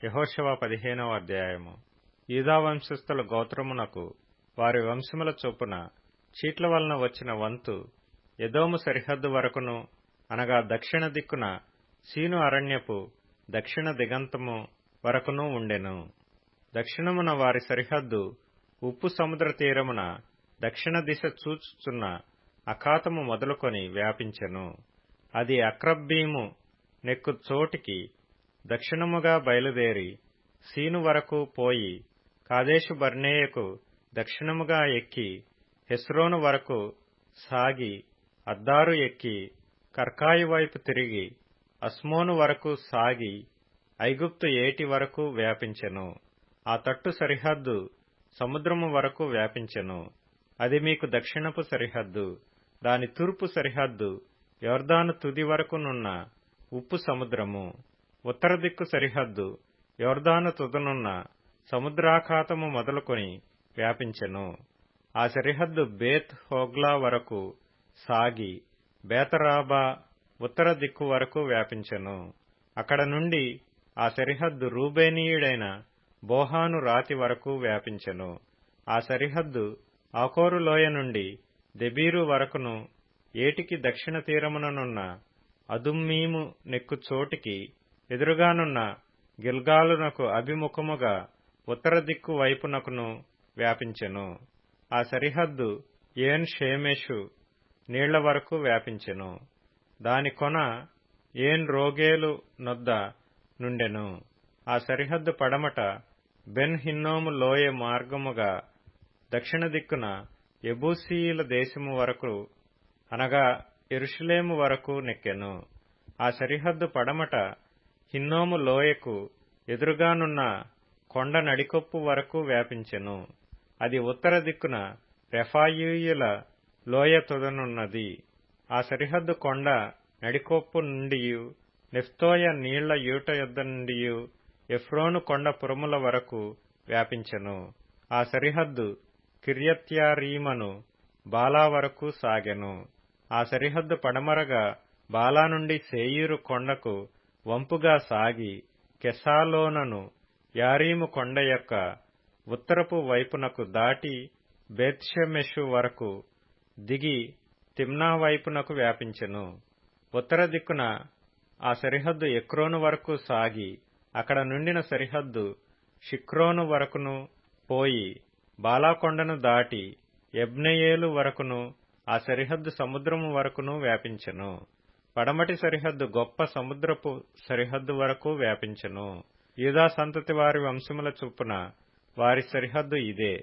యెహోషువ 15వ అధ్యాయము. యూదా వంశస్థుల గోత్రమునకు వారి వంశముల చొప్పున చీట్ల వలన వచ్చిన వంతు ఎదోము సరిహద్దు వరకును, అనగా దక్షిణ దిక్కున సీను అరణ్యపు దక్షిణ దిగంతము వరకును ఉండెను. దక్షిణమున వారి సరిహద్దు ఉప్పు సముద్ర తీరమున దక్షిణ దిశ చూచుచున్న అఖాతము మొదలుకొని వ్యాపించెను. అది అక్రబ్బీము నెక్కు చోటికి దక్షిణముగా బయలుదేరి సీను వరకు పోయి కాదేషు బర్నేయకు దక్షిణముగా ఎక్కి హెస్రోను వరకు సాగి అద్దారు ఎక్కి కర్కాయి వైపు తిరిగి అస్మోను వరకు సాగి ఐగుప్తు ఏటి వరకు వ్యాపించెను. ఆ తట్టు సరిహద్దు సముద్రము వరకు వ్యాపించెను. అది మీకు దక్షిణపు సరిహద్దు. దాని తూర్పు సరిహద్దు యొర్దాను తుది వరకునున్న ఉప్పు సముద్రము. ఉత్తర దిక్కు సరిహద్దు యొర్దాను తుదనున్న సముద్రాఖాతము మొదలుకొని వ్యాపించెను. ఆ సరిహద్దు బేత్ హోగ్లా వరకు సాగి బేతరాబా ఉత్తర దిక్కు వరకు వ్యాపించెను. అక్కడ నుండి ఆ సరిహద్దు రూబేనీయుడైన బోహాను రాతి వరకు వ్యాపించెను. ఆ సరిహద్దు ఆకోరు లోయ నుండి దెబీరు వరకును, ఏటికి దక్షిణ తీరముననున్న అదుమ్మీము నెక్కు చోటికి ఎదురుగానున్న గిల్గాలునకు అభిముఖముగా ఉత్తర దిక్కు వైపునకును వ్యాపించెను. ఆ సరిహద్దు ఏన్ షేమెషు నీళ్ల వరకు వ్యాపించెను. దాని కొన ఏన్ రోగేలు నొద్ద నుండెను. ఆ సరిహద్దు పడమట బెన్ హిన్నోము లోయ మార్గముగా దక్షిణ దిక్కున యెబూసీయుల దేశము వరకు, అనగా యెరూషలేము వరకు నెక్కెను. ఆ సరిహద్దు పడమట హిన్నోము లోయకు ఎదురుగానున్న కొండ నడికొప్పు వరకు వ్యాపించెను. అది ఉత్తర దిక్కున రెఫాయీయుల లోయ తుదనున్నది. ఆ సరిహద్దు కొండ నడికొప్పు నుండియు నెఫ్తోయ నీళ్ల యూట యొద్ద నుండియు ఎఫ్రోను కొండ పురముల వరకు వ్యాపించెను. ఆ సరిహద్దు కిర్యత్యారీమను బాలా వరకు సాగెను. ఆ సరిహద్దు పడమరగా బాలా నుండి సేయీరు కొండకు వంపుగా సాగి కెసాలోనను యారీము కొండ యొక్క ఉత్తరపు వైపునకు దాటి బేత్షెమెషు వరకు దిగి తిమ్నా వైపునకు వ్యాపించెను. ఉత్తర దిక్కున ఆ సరిహద్దు ఎక్రోను వరకు సాగి అక్కడ నుండిన సరిహద్దు షిక్రోను వరకును పోయి బాలాకొండను దాటి యబ్నెయేలు వరకును, ఆ సరిహద్దు సముద్రము వరకును వ్యాపించెను. పడమటి సరిహద్దు గొప్ప సముద్రపు సరిహద్దు వరకు వ్యాపించెను. యూదా సంతతి వారి వంశముల చొప్పున వారి సరిహద్దు ఇదే.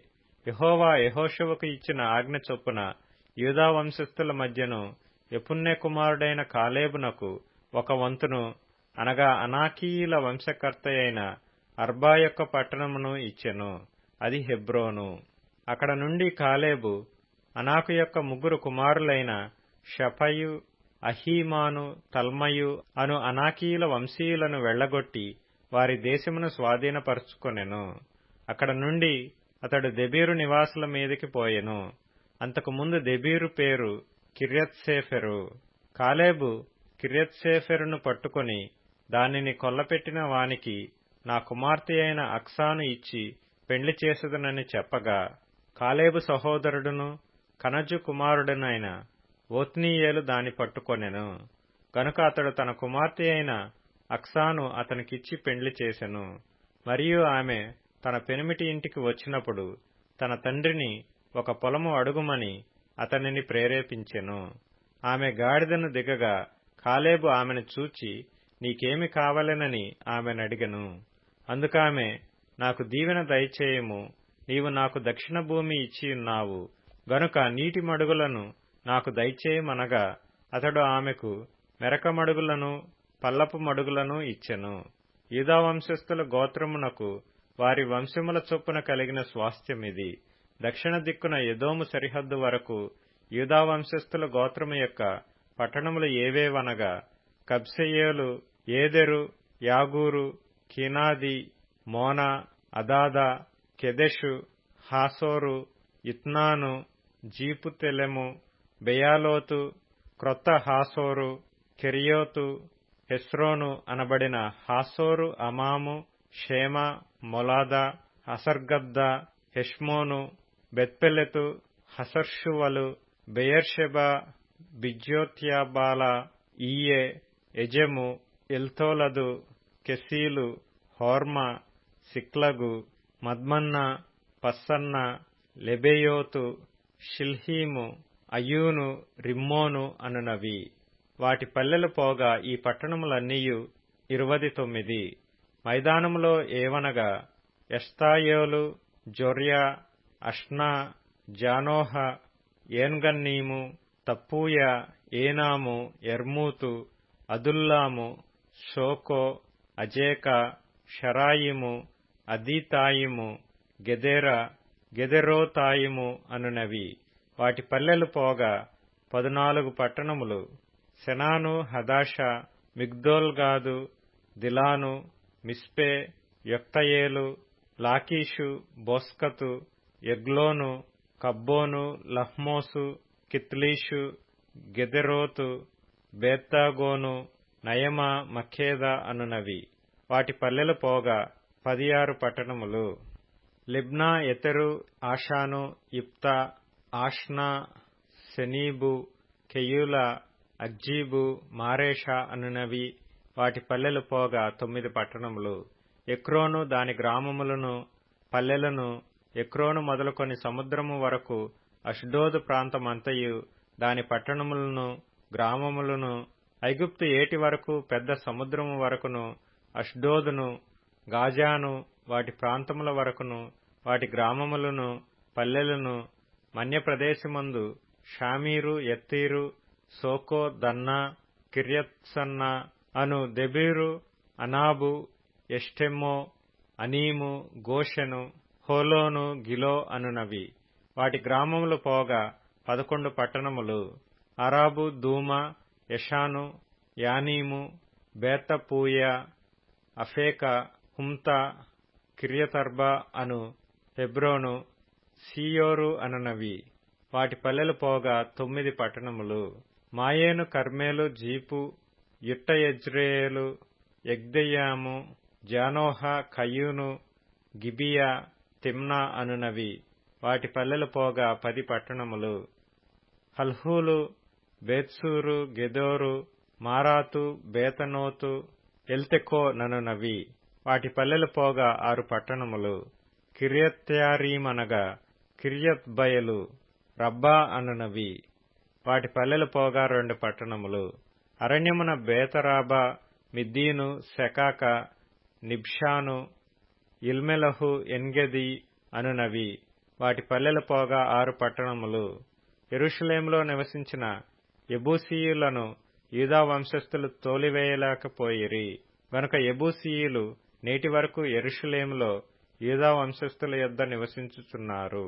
యెహోవా యెహోషువకు ఇచ్చిన ఆజ్ఞ చొప్పున యూదా వంశస్థుల మధ్యను యెఫున్నె కుమారుడైన కాలేబునకు ఒక వంతును, అనగా అనాకీయుల వంశకర్తయైన అర్బా యొక్క పట్టణమును ఇచ్చెను. అది హెబ్రోను. అక్కడ నుండి కాలేబు అనాకు యొక్క ముగ్గురు కుమారులైన షఫయు, అహీమాను, తల్మయు అను అనాకీయుల వంశీయులను వెళ్లగొట్టి వారి దేశమును స్వాధీనపరుచుకొనెను. అక్కడ నుండి అతడు దెబీరు నివాసుల మీదికి పోయెను. అంతకు ముందు దెబీరు పేరు కిర్యత్సేఫెరు. కాలేబు కిర్యత్సేఫెరును పట్టుకొని దానిని కొల్లపెట్టిన వానికి నా కుమార్తె అయిన అక్సాను ఇచ్చి పెండ్లి చేసేదనని చెప్పగా, కాలేబు సహోదరుడును కనజు కుమారుడునైన ఓత్నీయేలు దాని పట్టుకొనెను. గనుక అతడు తన కుమార్తె అయిన అక్సాను అతనికిచ్చి పెండ్లి చేసెను. మరియు ఆమె తన పెనిమిటి ఇంటికి వచ్చినప్పుడు తన తండ్రిని ఒక పొలము అడుగుమని అతనిని ప్రేరేపించెను. ఆమె గాడిదను దిగగా కాలేబు ఆమెను చూచి, నీకేమి కావలెనని ఆమెనడిగెను. అందుకామె, నాకు దీవెన దయచేయము, నీవు నాకు దక్షిణ భూమి ఇచ్చియున్నావు గనుక నీటి మడుగులను నాకు దయచేయమనగా అతడు ఆమెకు మెరక మడుగులను పల్లపు మడుగులను ఇచ్చెను. యూదా వంశస్థుల గోత్రమునకు వారి వంశముల చొప్పున కలిగిన స్వాస్థ్యమిది. దక్షిణ దిక్కున ఎదోము సరిహద్దు వరకు యూదా వంశస్థుల గోత్రము యొక్క పట్టణములు ఏవేవనగా కబ్సెయేలు, ఏదెరు, యాగూరు, కీనాది, మోనా, అదాదా, కెదెషు, హాసోరు, ఇత్నాను, జీపుతెలెము, బెయాలోతు, క్రొత్త హాసోరు, కెరియోతు, హెస్రోను అనబడిన హాసోరు, అమాము, షేమ, మొలాద, హసర్గద్ద, హెష్మోను, బెత్పెలెతు, హసర్షువలు, బెయర్షెబ, బిజ్యోత్యాబాల, ఈయె, ఎజెము, ఎల్తోలదు, కెసీలు, హోర్మ, సిక్లగు, మద్మన్న, పస్సన్న, లెబెయోతు, షిల్హీము, అయ్యూను, రిమ్మోను అనునవి. వాటి పల్లెలు పోగా ఈ పట్టణములన్నీయు 29. మైదానములో ఏవనగా ఎష్తాయోలు, జొర్యా, అష్నా, జానోహ, ఏన్గన్నీము, తప్పూయ, ఏనాము, ఎర్మూతు, అదుల్లాము, షోకో, అజేకా, షరాయిము, అదీతాయిము, గెదెర, గెదెరోతాయిము అనునవి. వాటి పల్లెలు పోగా 14 పట్టణములు. సెనాను, హదాష, మిగ్దోల్గాదు, దిలాను, మిస్పే, యొక్తయేలు, లాకీషు, బోస్కతు, ఎగ్లోను, కబ్బోను, లహ్మోసు, కిత్లీషు, గెదెరోతు, బేత్దాగోను, నయమ, మఖేద అనునవి. వాటి పల్లెలు పోగా 16 పట్టణములు. లిబ్నా, ఎతెరు, ఆషాను, ఇప్తా, ఆష్నా, సెనీబు, కెయూల, అగ్జీబు, మారేషా అనునవి. వాటి పల్లెలు పోగా 9 పట్టణములు. ఎక్రోను దాని గ్రామములను పల్లెలను, ఎక్రోను మొదలుకొని సముద్రము వరకు అష్డోదు ప్రాంతమంతయు దాని పట్టణములను గ్రామములను, ఐగుప్తు ఏటి వరకు పెద్ద సముద్రము వరకును, అష్డోదును, గాజాను వాటి ప్రాంతముల వరకును, వాటి గ్రామములను పల్లెలను, మన్య ప్రదేశమందు షామీరు, ఎత్తీరు, సోకో, దన్నా, కిర్యత్సన్నా అను దెబీరు, అనాబు, ఎష్టెమ్మో, అనీము, గోషెను, హోలోను, గిలో అనునవి. వాటి గ్రామములు పోగా 11 పట్టణములు. అరాబు, దూమా, యషాను, యానీము, బేతపూయ, అఫేక, హుమ్తా, కిర్యతర్బా అను హెబ్రోను, సీయోరు అనునవి. వాటి పల్లెలు పోగా 9 పట్టణములు. మాయేను, కర్మేలు, జీపు, యుట్టయెజ్రెయేలు, యగ్దెయాము, జానోహ, కయూను, గిబియా, తిమ్నా అనునవి. వాటి పల్లెలు పోగా 10 పట్టణములు. హల్హూలు, బేత్సూరు, గెదోరు, మారాతు, బేతనోతు, ఎల్తెకో ననునవి. వాటి పల్లెలు పోగా 6 పట్టణములు. కిర్యత్యారీమనగా కిర్యత్ బయలు, రబ్బా అనునవి. వాటి పల్లెలు పోగా 2 పట్టణములు. అరణ్యమున బేతరాబా, మిద్దీను, సెకాక, నిబ్షాను, ఇల్మెలహు, ఎన్గెది అనునవి. వాటి పల్లెలు పోగా 6 పట్టణములు. యెరూషలేములో నివసించిన యెబూసీయులను యూదా వంశస్థులు తోలివేయలేకపోయిరి గనుక యెబూసీయులు నేటి వరకు యెరూషలేములో యూదా వంశస్థుల యొద్ద నివసించుచున్నారు.